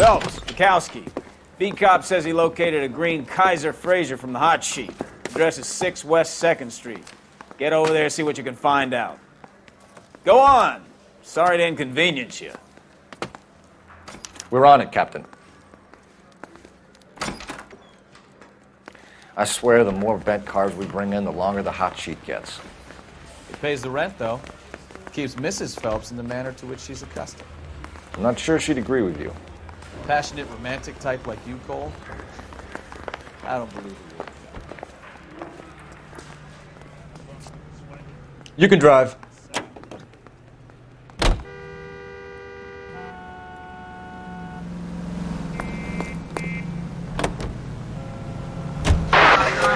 Phelps, Bukowski. B-Cop says he located a green Kaiser Frazer from the hot sheet. Address is 6 West 2nd Street. Get over there, see what you can find out. Go on. Sorry to inconvenience you. We're on it, Captain. I swear the more bent cars we bring in, the longer the hot sheet gets. It pays the rent, though. Keeps Mrs. Phelps in the manner to which she's accustomed. I'm not sure she'd agree with you. Passionate, romantic type like you, Cole? I don't believe it. You can drive.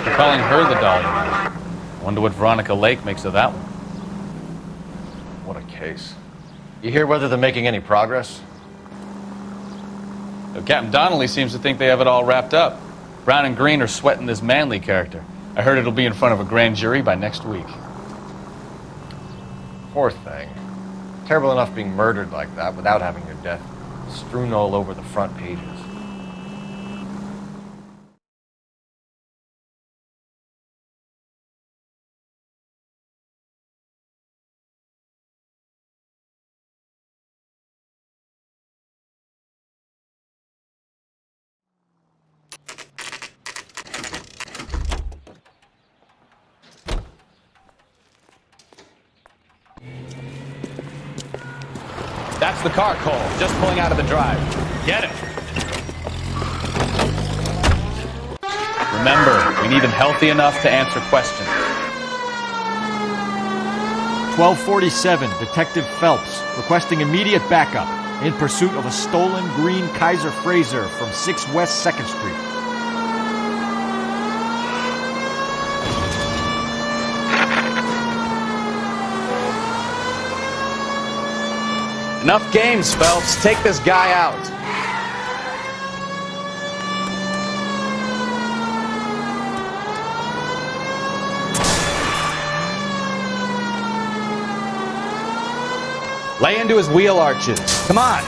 They're calling her the Dahlia Man. Wonder what Veronica Lake makes of that one. What a case. You hear whether they're making any progress? Captain Donnelly seems to think they have it all wrapped up. Brown and Green are sweating this Manley character. I heard it'll be in front of a grand jury by next week. Poor thing. Terrible enough being murdered like that without having your death strewn all over the front pages. That's the car, Cole. Just pulling out of the drive. Get it. Remember, we need him healthy enough to answer questions. 1247, Detective Phelps, requesting immediate backup in pursuit of a stolen green Kaiser Frazer from 6 West 2nd Street. Enough games, Phelps. Take this guy out. Lay into his wheel arches. Come on.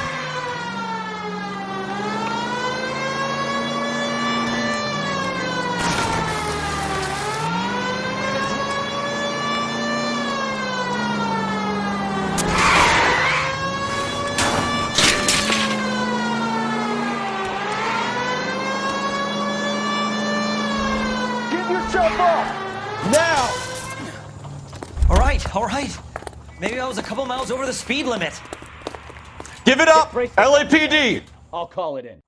All right. Maybe I was a couple miles over the speed limit. Give it up, LAPD! I'll call it in.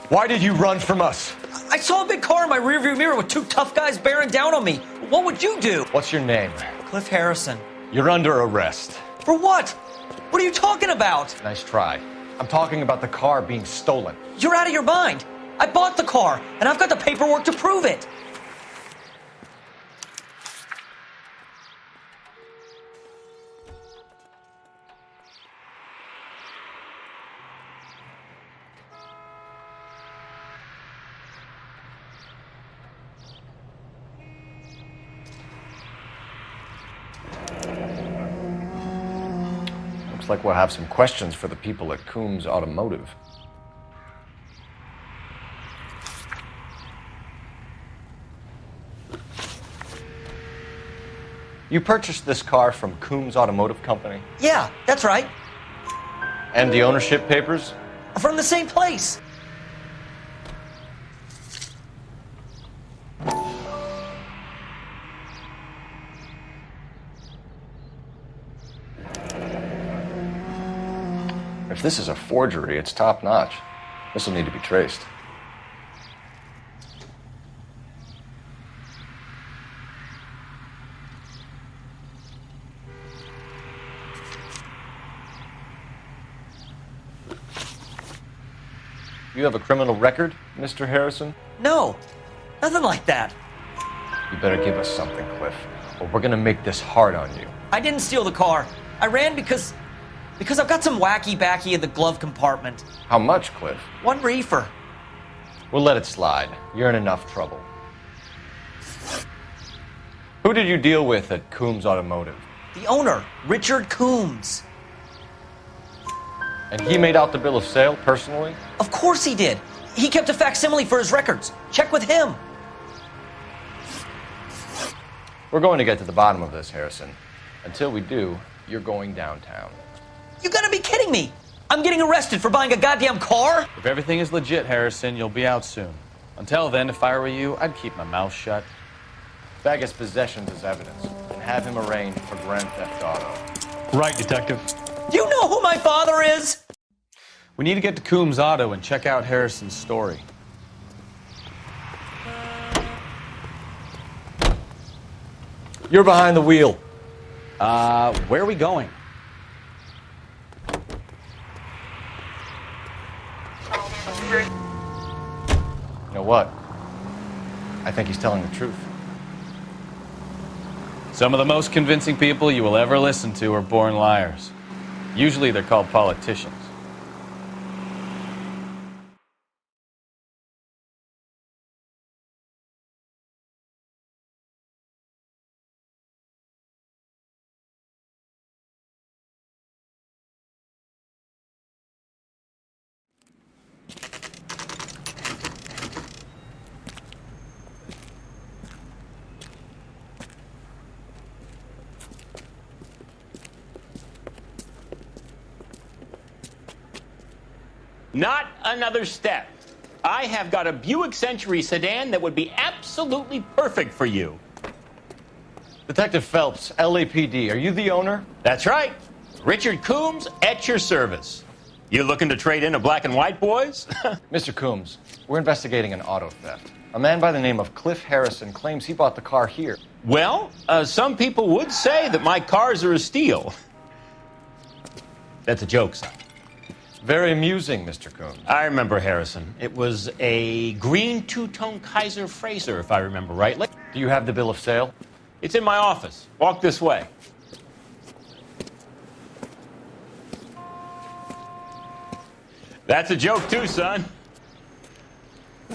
Why did you run from us? I saw a big car in my rearview mirror with 2 tough guys bearing down on me. What would you do? What's your name? Cliff Harrison. You're under arrest. For what? What are you talking about? Nice try. I'm talking about the car being stolen. You're out of your mind. I bought the car, and I've got the paperwork to prove it. Looks like we'll have some questions for the people at Coombs Automotive. You purchased this car from Coombs Automotive Company? Yeah, that's right. And the ownership papers? From the same place. If this is a forgery, it's top-notch. This will need to be traced. You have a criminal record, Mr. Harrison? No, nothing like that. You better give us something, Cliff, or we're gonna make this hard on you. I didn't steal the car. I ran because I've got some wacky-backy in the glove compartment. How much, Cliff? 1 reefer. We'll let it slide. You're in enough trouble. Who did you deal with at Coombs Automotive? The owner, Richard Coombs. And he made out the bill of sale personally? Of course he did. He kept a facsimile for his records. Check with him. We're going to get to the bottom of this, Harrison. Until we do, you're going downtown. You gotta be kidding me. I'm getting arrested for buying a goddamn car? If everything is legit, Harrison, you'll be out soon. Until then, if I were you, I'd keep my mouth shut. Bag his possessions as evidence and have him arraigned for grand theft auto. Right, Detective. Do you know who my father is? We need to get to Coombs Auto and check out Harrison's story. You're behind the wheel. Where are we going? You know what? I think he's telling the truth. Some of the most convincing people you will ever listen to are born liars. Usually they're called politicians. Not another step. I have got a Buick Century sedan that would be absolutely perfect for you. Detective Phelps, LAPD, are you the owner? That's right. Richard Coombs at your service. You looking to trade in a black and white, boys? Mr. Coombs, we're investigating an auto theft. A man by the name of Cliff Harrison claims he bought the car here. Well, some people would say that my cars are a steal. That's a joke, son. Very amusing, Mr. Coombs. I remember Harrison. It was a green two-tone Kaiser Frazer, if I remember rightly. Do you have the bill of sale? It's in my office. Walk this way. That's a joke too, son.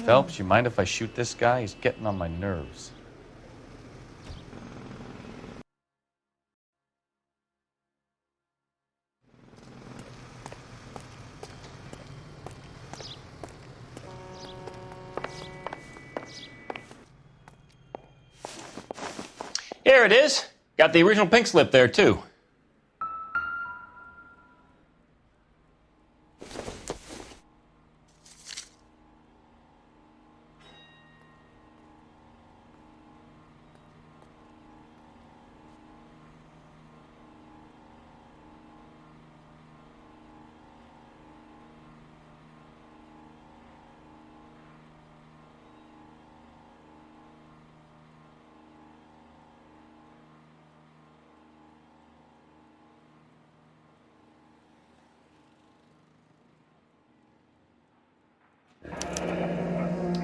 Phelps, you mind if I shoot this guy? He's getting on my nerves. Here it is. Got the original pink slip there, too.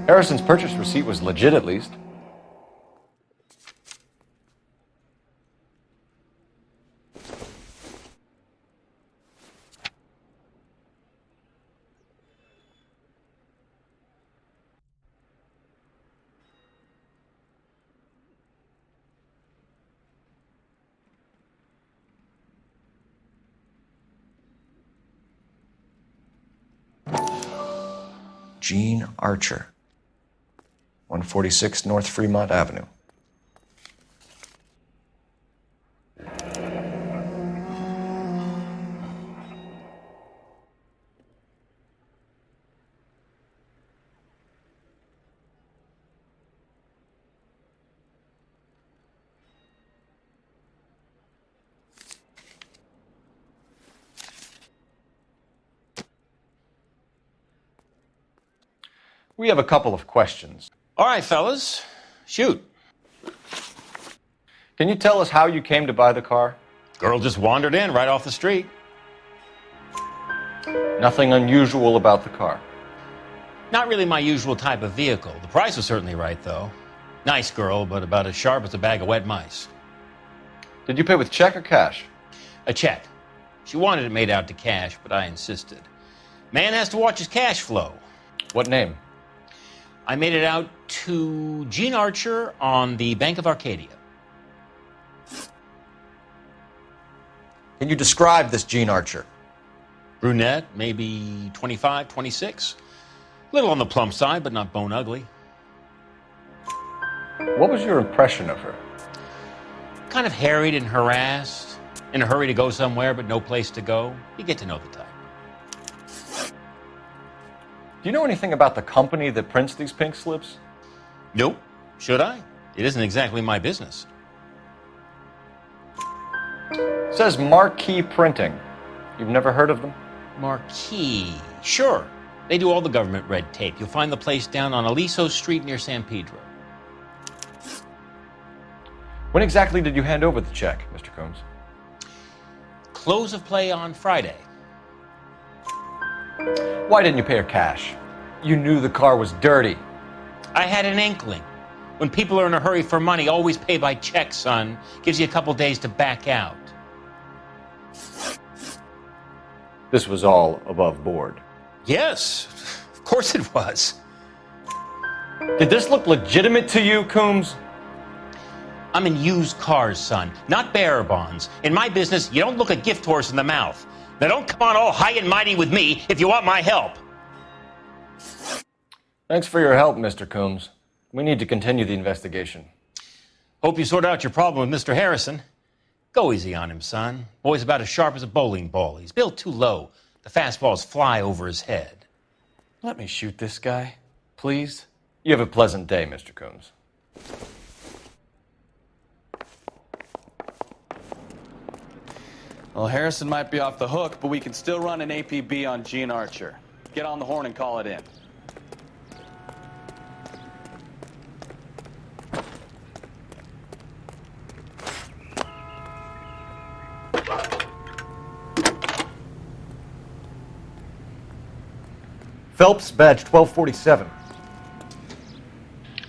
Harrison's purchase receipt was legit, at least. Gene Archer, 146 North Fremont Avenue. We have a couple of questions. All right, fellas. Shoot. Can you tell us how you came to buy the car? Girl just wandered in right off the street. Nothing unusual about the car. Not really my usual type of vehicle. The price was certainly right, though. Nice girl, but about as sharp as a bag of wet mice. Did you pay with check or cash? A check. She wanted it made out to cash, but I insisted. Man has to watch his cash flow. What name? I made it out to Gene Archer on the Bank of Arcadia. Can you describe this Gene Archer? Brunette, maybe 25, 26. Little on the plump side, but not bone ugly. What was your impression of her? Kind of harried and harassed, in a hurry to go somewhere, but no place to go. You get to know the type. Do you know anything about the company that prints these pink slips? Nope. Should I? It isn't exactly my business. It says Marquee Printing. You've never heard of them? Marquee. Sure. They do all the government red tape. You'll find the place down on Aliso Street near San Pedro. When exactly did you hand over the check, Mr. Combs? Close of play on Friday. Why didn't you pay her cash? You knew the car was dirty. I had an inkling. When people are in a hurry for money, always pay by check, son. Gives you a couple days to back out. This was all above board. Yes, of course it was. Did this look legitimate to you, Combs? I'm in used cars, son, not bearer bonds. In my business, you don't look a gift horse in the mouth. Now don't come on all high and mighty with me if you want my help. Thanks for your help, Mr. Combs. We need to continue the investigation. Hope you sort out your problem with Mr. Harrison. Go easy on him, son. Boy's about as sharp as a bowling ball. He's built too low. The fastballs fly over his head. Let me shoot this guy, please. You have a pleasant day, Mr. Combs. Well, Harrison might be off the hook, but we can still run an APB on Gene Archer. Get on the horn and call it in. Phelps, badge 1247.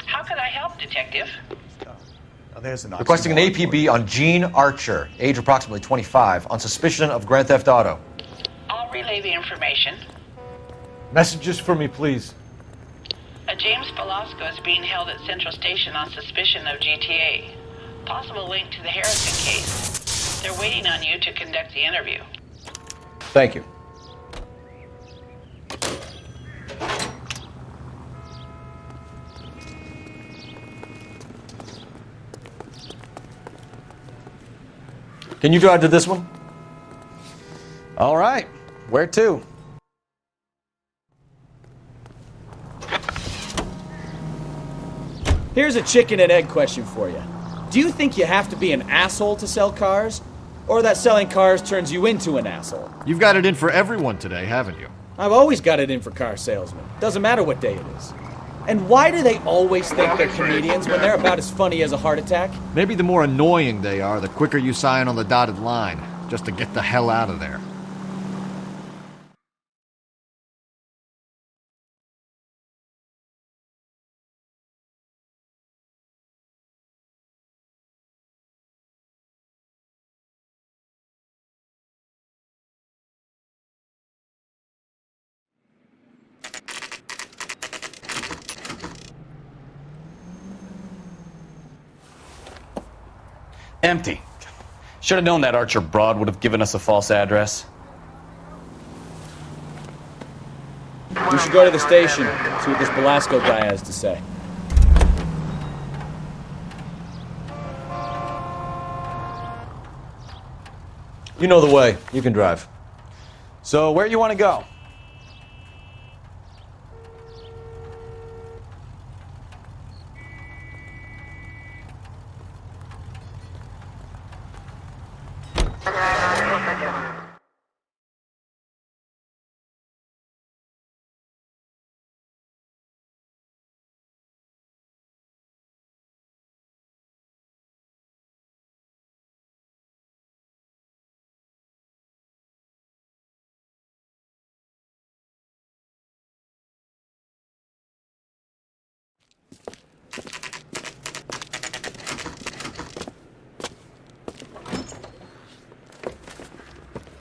How can I help, Detective? Requesting an APB on Gene Archer, age approximately 25, on suspicion of Grand Theft Auto. I'll relay the information. Messages for me, please. A James Velasco is being held at Central Station on suspicion of GTA. Possible link to the Harrison case. They're waiting on you to conduct the interview. Thank you. Can you drive to this one? All right. Where to? Here's a chicken and egg question for you. Do you think you have to be an asshole to sell cars? Or that selling cars turns you into an asshole? You've got it in for everyone today, haven't you? I've always got it in for car salesmen. Doesn't matter what day it is. And why do they always think they're comedians when they're about as funny as a heart attack? Maybe the more annoying they are, the quicker you sign on the dotted line, just to get the hell out of there. Empty. Should have known that Archer broad would have given us a false address. We should go to the station, see what this Velasco guy has to say. You know the way. You can drive. So where you want to go?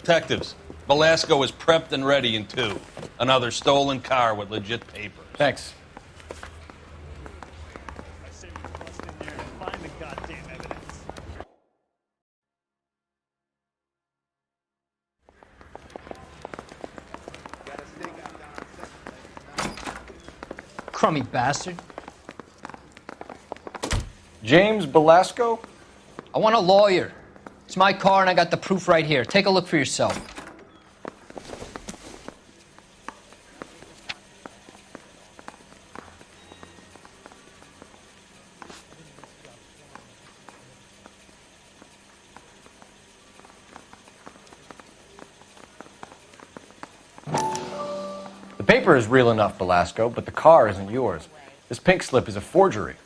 Detectives, Velasco is prepped and ready in 2. Another stolen car with legit papers. Thanks. crummy bastard. James Belasco? I want a lawyer. It's my car and I got the proof right here. Take a look for yourself. The paper is real enough, Belasco, but the car isn't yours. This pink slip is a forgery.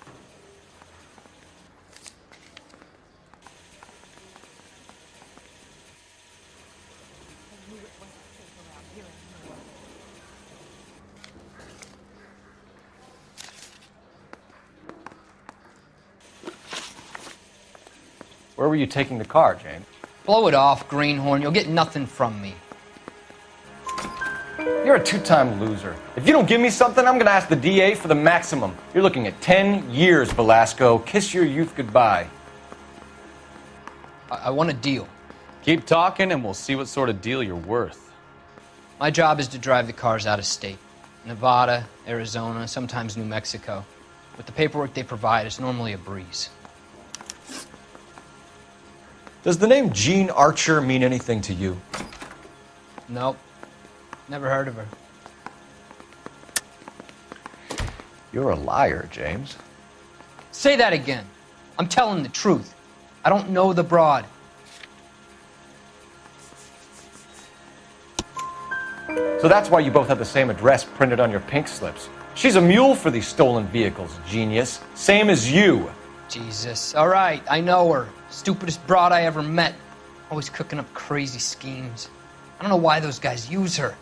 Where were you taking the car, James? Blow it off, Greenhorn. You'll get nothing from me. You're a two-time loser. If you don't give me something, I'm going to ask the DA for the maximum. You're looking at 10 years, Belasco. Kiss your youth goodbye. I want a deal. Keep talking and we'll see what sort of deal you're worth. My job is to drive the cars out of state. Nevada, Arizona, sometimes New Mexico. With the paperwork they provide, it's normally a breeze. Does the name Jean Archer mean anything to you? Nope. Never heard of her. You're a liar, James. Say that again. I'm telling the truth. I don't know the broad. So that's why you both have the same address printed on your pink slips. She's a mule for these stolen vehicles, genius. Same as you. Jesus. All right, I know her. Stupidest broad I ever met. Always cooking up crazy schemes. I don't know why those guys use her.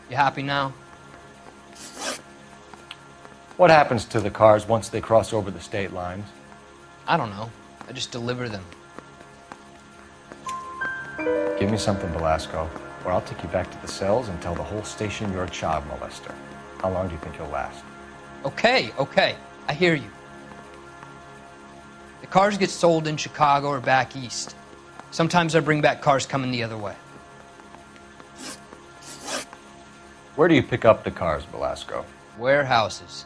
You happy now? What happens to the cars once they cross over the state lines? I don't know. I just deliver them. Give me something, Belasco, or I'll take you back to the cells and tell the whole station you're a child molester. How long do you think you'll last? Okay. I hear you. The cars get sold in Chicago or back east. Sometimes I bring back cars coming the other way. Where do you pick up the cars, Belasco? Warehouses.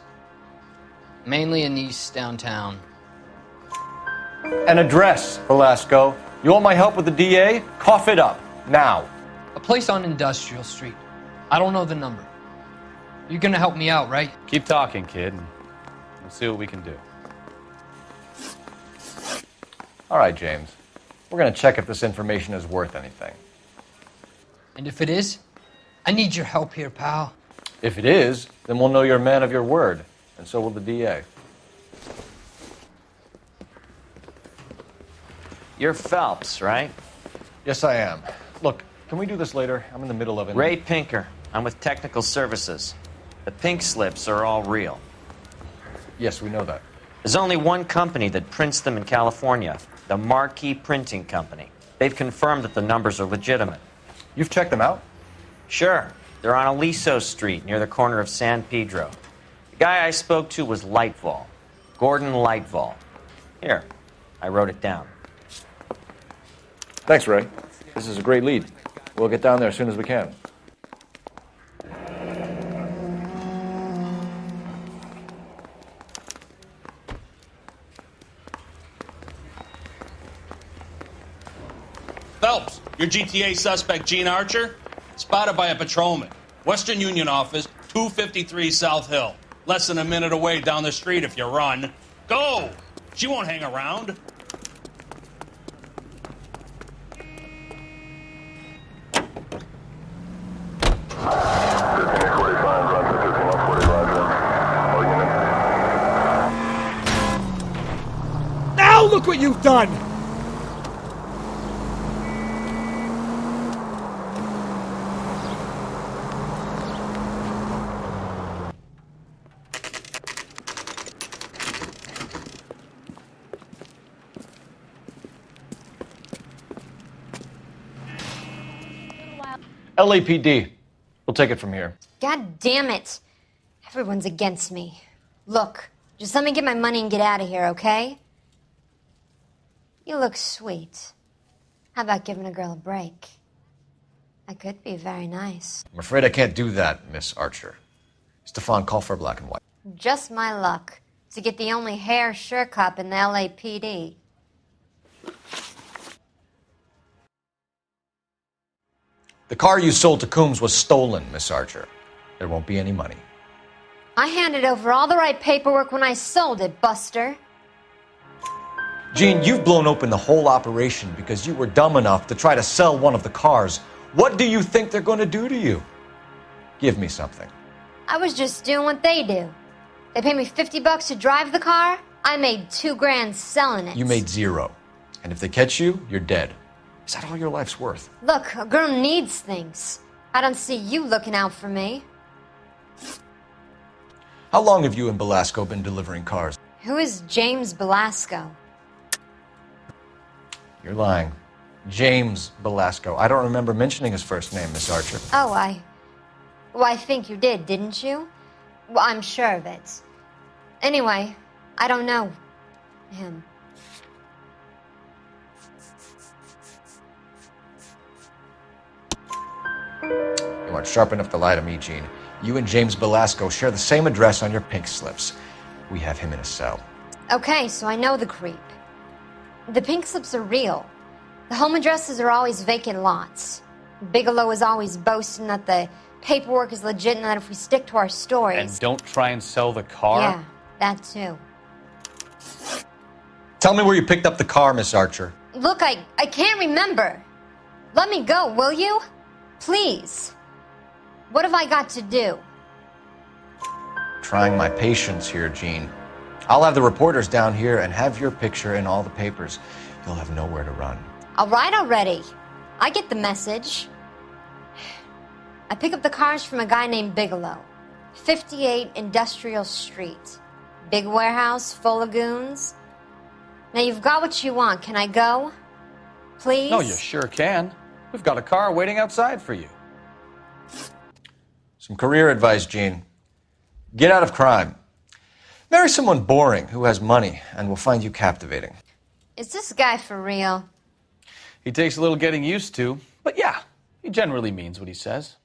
Mainly in East downtown. An address, Belasco. You want my help with the DA? Cough it up, now. A place on Industrial Street. I don't know the number. You're gonna help me out, right? Keep talking, kid, and we'll see what we can do. All right, James. We're going to check if this information is worth anything. And if it is, I need your help here, pal. If it is, then we'll know you're a man of your word, and so will the DA. You're Phelps, right? Yes, I am. Look, can we do this later? I'm in the middle of it. Ray Pinker. I'm with Technical Services. The pink slips are all real. Yes, we know that. There's only one company that prints them in California, the Marquee Printing Company. They've confirmed that the numbers are legitimate. You've checked them out? Sure. They're on Aliso Street, near the corner of San Pedro. The guy I spoke to was Lightval. Gordon Lightval. Here, I wrote it down. Thanks, Ray. This is a great lead. We'll get down there as soon as we can. Phelps, your GTA suspect, Gene Archer, spotted by a patrolman. Western Union office, 253 South Hill. Less than a minute away down the street if you run. Go! She won't hang around. Now look what you've done! LAPD. We'll take it from here. God damn it. Everyone's against me. Look, just let me get my money and get out of here, okay? You look sweet. How about giving a girl a break? I could be very nice. I'm afraid I can't do that, Miss Archer. Stefan, call for black and white. Just my luck to get the only hair sure cop in the LAPD. The car you sold to Coombs was stolen, Miss Archer. There won't be any money. I handed over all the right paperwork when I sold it, Buster. Jean, you've blown open the whole operation because you were dumb enough to try to sell one of the cars. What do you think they're going to do to you? Give me something. I was just doing what they do. They paid me $50 to drive the car. I made $2,000 selling it. You made $0. And if they catch you, you're dead. Is that all your life's worth? Look, a girl needs things. I don't see you looking out for me. How long have you and Belasco been delivering cars? Who is James Belasco? You're lying. James Belasco. I don't remember mentioning his first name, Miss Archer. Oh, I think you did, didn't you? Well, I'm sure of it. Anyway, I don't know him. You aren't sharp enough to lie to me, Gene. You and James Belasco share the same address on your pink slips. We have him in a cell. Okay, so I know the creep. The pink slips are real. The home addresses are always vacant lots. Bigelow is always boasting that the paperwork is legit and that if we stick to our stories... And don't try and sell the car? Yeah, that too. Tell me where you picked up the car, Miss Archer. Look, I can't remember. Let me go, will you? Please. What have I got to do? Trying my patience here, Gene. I'll have the reporters down here and have your picture in all the papers. You'll have nowhere to run. All right already. I get the message. I pick up the cars from a guy named Bigelow. 58 Industrial Street. Big warehouse full of goons. Now you've got what you want. Can I go? Please? No, you sure can. We've got a car waiting outside for you. Some career advice, Gene. Get out of crime. Marry someone boring who has money and will find you captivating. Is this guy for real? He takes a little getting used to, but yeah, he generally means what he says.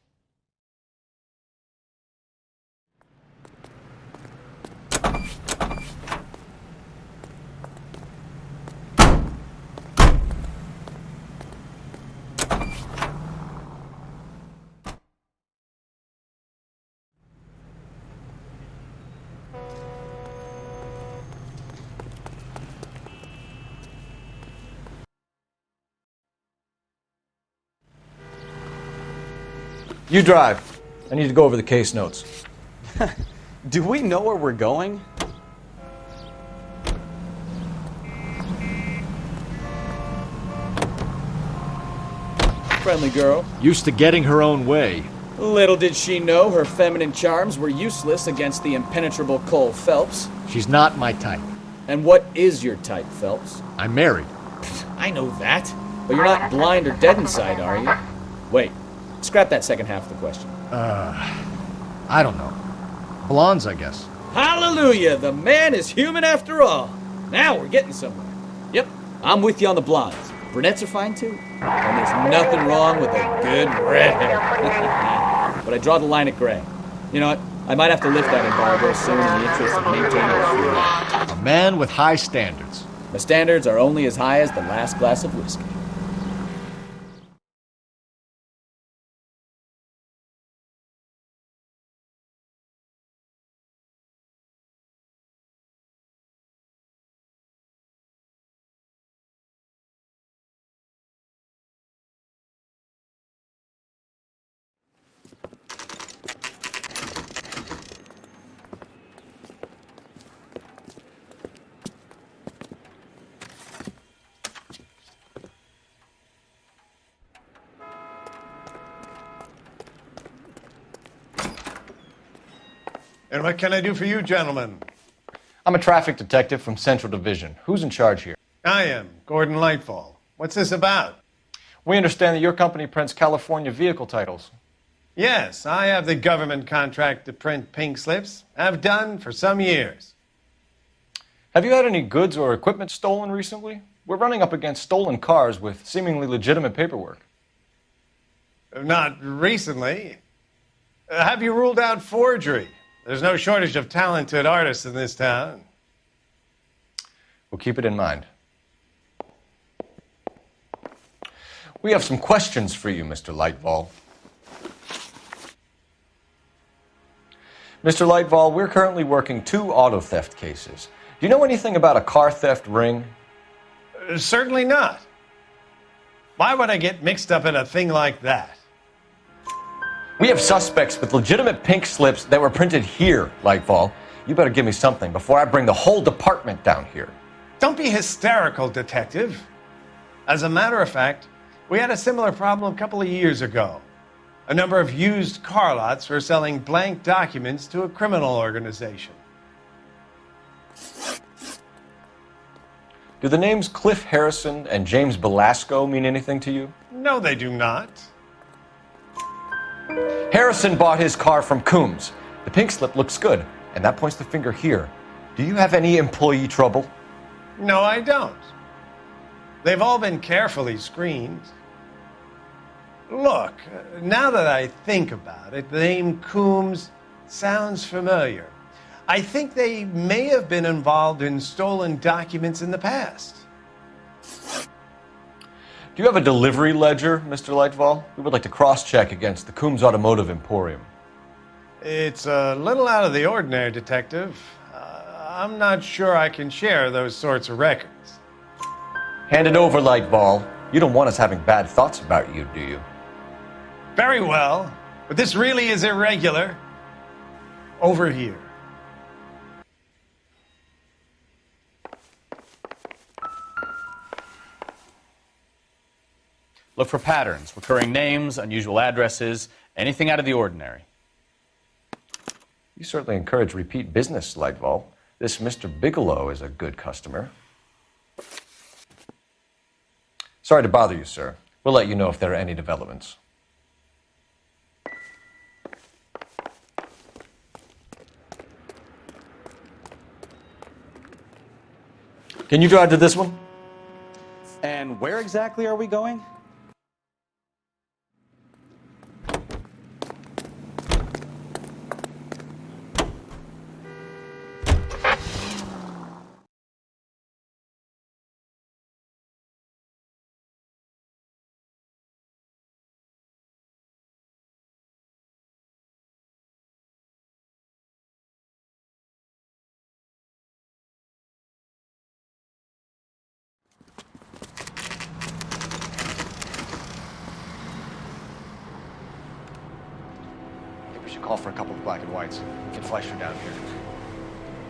You drive. I need to go over the case notes. Do we know where we're going? Friendly girl. Used to getting her own way. Little did she know her feminine charms were useless against the impenetrable Cole Phelps. She's not my type. And what is your type, Phelps? I'm married. I know that. But you're not blind or dead inside, are you? Wait. Scrap that second half of the question. I don't know. Blondes, I guess. Hallelujah! The man is human after all. Now we're getting somewhere. Yep, I'm with you on the blondes. Brunettes are fine too. And there's nothing wrong with a good redhead. But I draw the line at gray. You know what? I might have to lift that embargo soon in the interest of maintaining a few. A man with high standards. The standards are only as high as the last glass of whiskey. And what can I do for you, gentlemen? I'm a traffic detective from Central Division. Who's in charge here? I am, Gordon Lightfall. What's this about? We understand that your company prints California vehicle titles. Yes, I have the government contract to print pink slips. I've done for some years. Have you had any goods or equipment stolen recently? We're running up against stolen cars with seemingly legitimate paperwork. Not recently. Have you ruled out forgery? There's no shortage of talented artists in this town. We'll keep it in mind. We have some questions for you, Mr. Lightval. Mr. Lightval, we're currently working 2 auto theft cases. Do you know anything about a car theft ring? Certainly not. Why would I get mixed up in a thing like that? We have suspects with legitimate pink slips that were printed here, Lightval. You better give me something before I bring the whole department down here. Don't be hysterical, Detective. As a matter of fact, we had a similar problem a couple of years ago. A number of used car lots were selling blank documents to a criminal organization. Do the names Cliff Harrison and James Belasco mean anything to you? No, they do not. Harrison bought his car from Coombs. The pink slip looks good, and that points the finger here. Do you have any employee trouble? No, I don't. They've all been carefully screened. Look, now that I think about it, the name Coombs sounds familiar. I think they may have been involved in stolen documents in the past. Do you have a delivery ledger, Mr. Lightval? We would like to cross-check against the Coombs Automotive Emporium. It's a little out of the ordinary, Detective. I'm not sure I can share those sorts of records. Hand it over, Lightval. You don't want us having bad thoughts about you, do you? Very well, but this really is irregular. Over here. Look for patterns, recurring names, unusual addresses, anything out of the ordinary. You certainly encourage repeat business, Lightval. This Mr. Bigelow is a good customer. Sorry to bother you, sir. We'll let you know if there are any developments. Can you drive to this one? And where exactly are we going? Call for a couple of black and whites. Get Fleischer down here.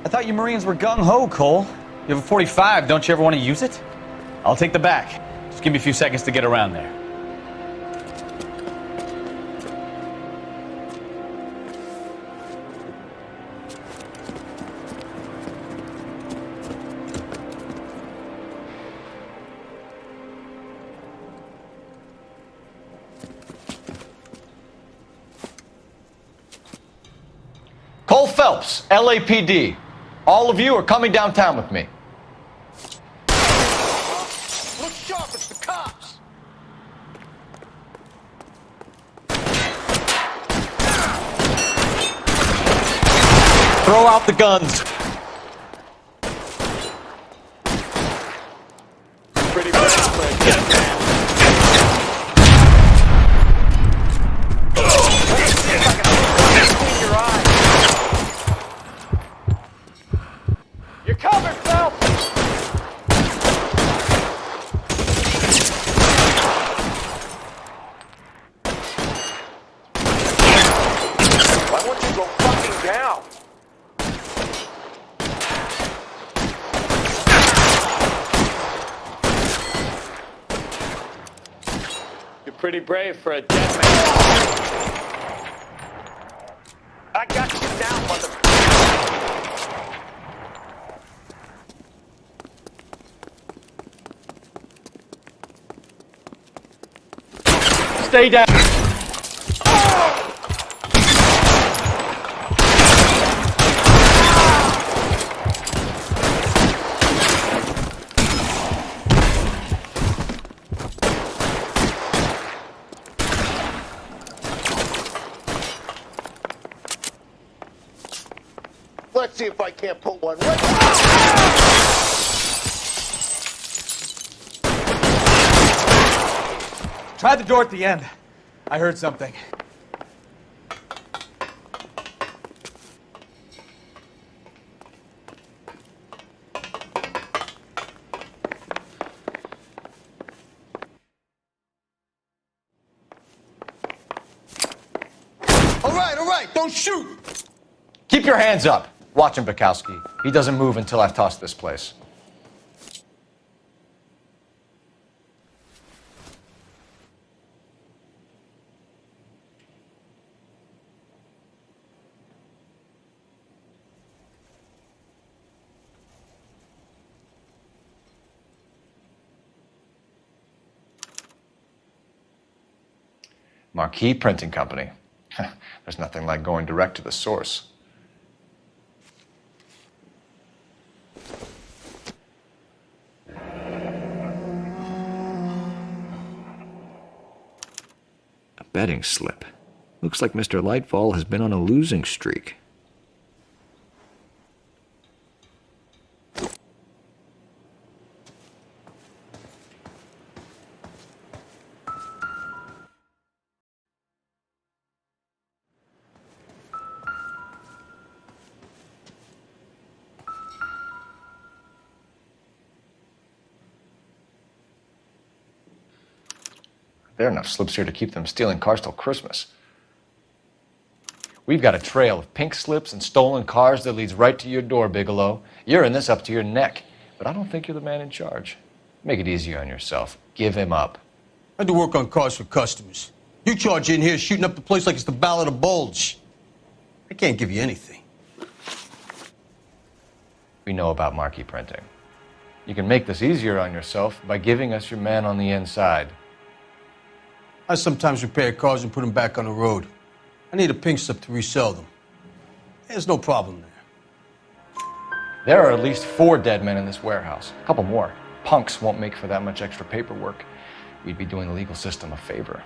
I thought you Marines were gung-ho, Cole. You have a 45, don't you ever want to use it? I'll take the back. Just give me a few seconds to get around there. Cole Phelps, LAPD. All of you are coming downtown with me. Look sharp, it's the cops! Throw out the guns. Pretty bad for a dead man. You're covered, Phelps! Why won't you go fucking down? You're pretty brave for a dead man. I got you down, motherfucker. Stay down. Let's see if I can't put one right. Try the door at the end. I heard something. All right, don't shoot! Keep your hands up. Watch him, Bukowski. He doesn't move until I've tossed this place. Marquee Printing Company. There's nothing like going direct to the source. A betting slip. Looks like Mr. Lightfall has been on a losing streak. There are enough slips here to keep them stealing cars till Christmas. We've got a trail of pink slips and stolen cars that leads right to your door, Bigelow. You're in this up to your neck, but I don't think you're the man in charge. Make it easy on yourself. Give him up. I do work on cars for customers. You charge in here shooting up the place like it's the Ballad of Bulge. I can't give you anything. We know about Marquee Printing. You can make this easier on yourself by giving us your man on the inside. I sometimes repair cars and put them back on the road. I need a pink slip to resell them. There's no problem there. There are at least 4 dead men in this warehouse. A couple more. Punks won't make for that much extra paperwork. We'd be doing the legal system a favor.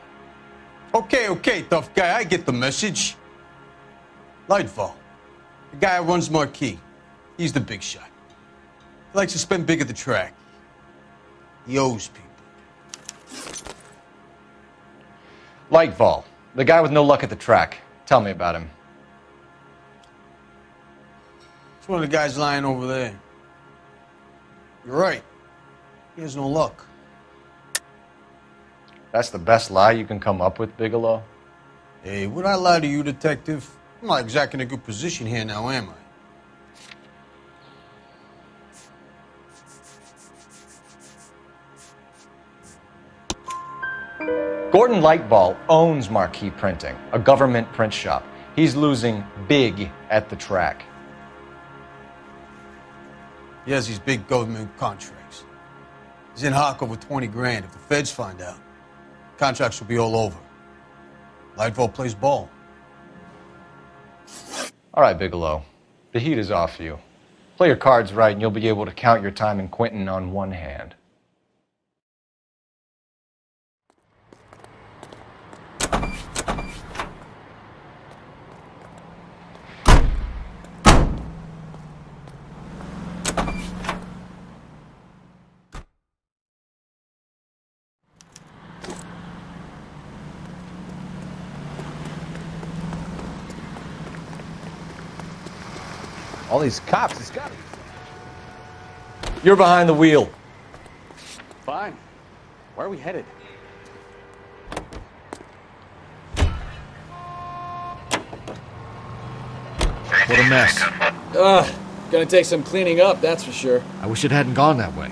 Okay, tough guy, I get the message. Lightfall, the guy who runs Marquee. He's the big shot. He likes to spend big at the track. He owes people. Lightfall, the guy with no luck at the track. Tell me about him. It's one of the guys lying over there. You're right. He has no luck. That's the best lie you can come up with, Bigelow? Hey, would I lie to you, detective? I'm not exactly in a good position here now, am I? Gordon Lightfall owns Marquee Printing, a government print shop. He's losing big at the track. He has these big government contracts. He's in hock over 20 grand. If the feds find out, contracts will be all over. Lightfall plays ball. All right, Bigelow. The heat is off you. Play your cards right and you'll be able to count your time in Quentin on one hand. All these cops, it's got to be. You're behind the wheel. Fine. Where are we headed? What a mess. Gonna take some cleaning up, that's for sure. I wish it hadn't gone that way.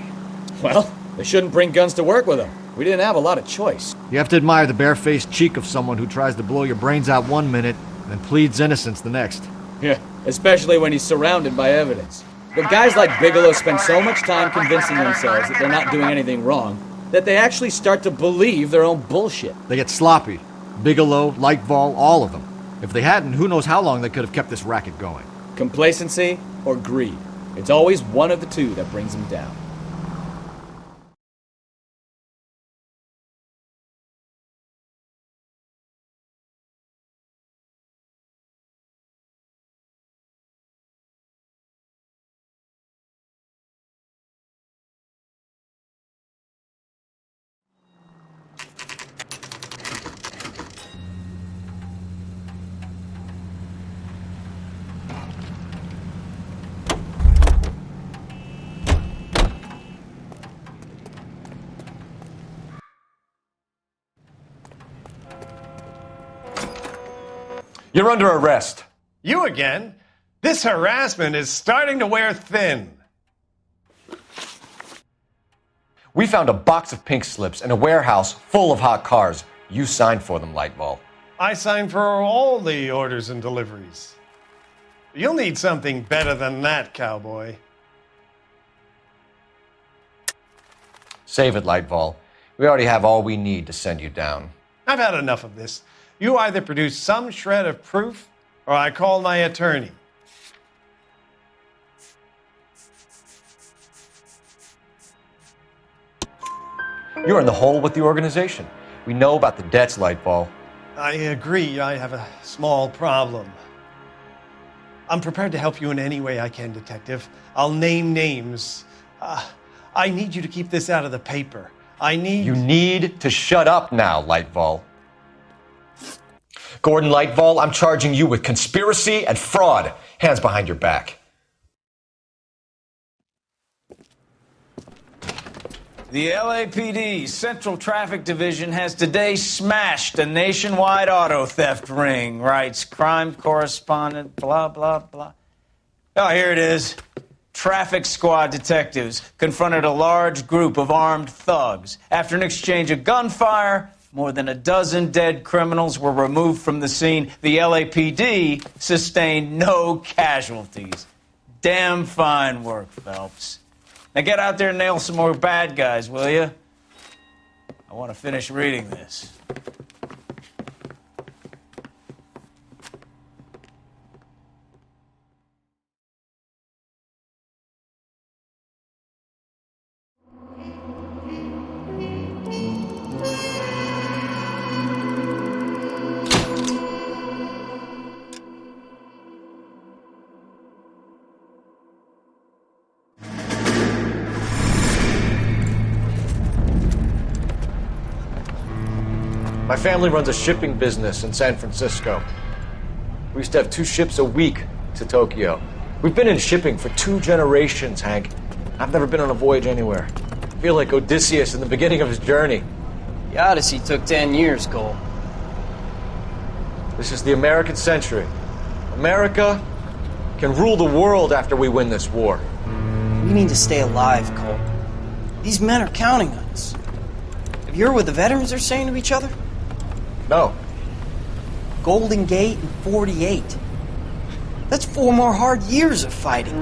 Well, they shouldn't bring guns to work with them. We didn't have a lot of choice. You have to admire the barefaced cheek of someone who tries to blow your brains out one minute and pleads innocence the next. Yeah, especially when he's surrounded by evidence. But guys like Bigelow spend so much time convincing themselves that they're not doing anything wrong that they actually start to believe their own bullshit. They get sloppy. Bigelow, Lightfall, all of them. If they hadn't, who knows how long they could have kept this racket going. Complacency or greed. It's always one of the two that brings them down. You're under arrest. You again? This harassment is starting to wear thin. We found a box of pink slips in a warehouse full of hot cars. You signed for them, Lightball. I signed for all the orders and deliveries. You'll need something better than that, cowboy. Save it, Lightball. We already have all we need to send you down. I've had enough of this. You either produce some shred of proof, or I call my attorney. You're in the hole with the organization. We know about the debts, Lightball. I agree, I have a small problem. I'm prepared to help you in any way I can, Detective. I'll name names. I need you to keep this out of the paper. You need to shut up now, Lightball. Gordon Lightball, I'm charging you with conspiracy and fraud. Hands behind your back. The LAPD Central Traffic Division has today smashed a nationwide auto theft ring, writes crime correspondent, blah, blah, blah. Oh, here it is. Traffic squad detectives confronted a large group of armed thugs. After an exchange of gunfire, more than a dozen dead criminals were removed from the scene. The LAPD sustained no casualties. Damn fine work, Phelps. Now get out there and nail some more bad guys, will you? I want to finish reading this. My family runs a shipping business in San Francisco. We used to have 2 ships a week to Tokyo. We've been in shipping for 2 generations, Hank. I've never been on a voyage anywhere. I feel like Odysseus in the beginning of his journey. The Odyssey took 10 years, Cole. This is the American century. America can rule the world after we win this war. We need to stay alive, Cole. These men are counting on us. Have you heard what the veterans are saying to each other? No. Golden Gate and 48. That's 4 more hard years of fighting.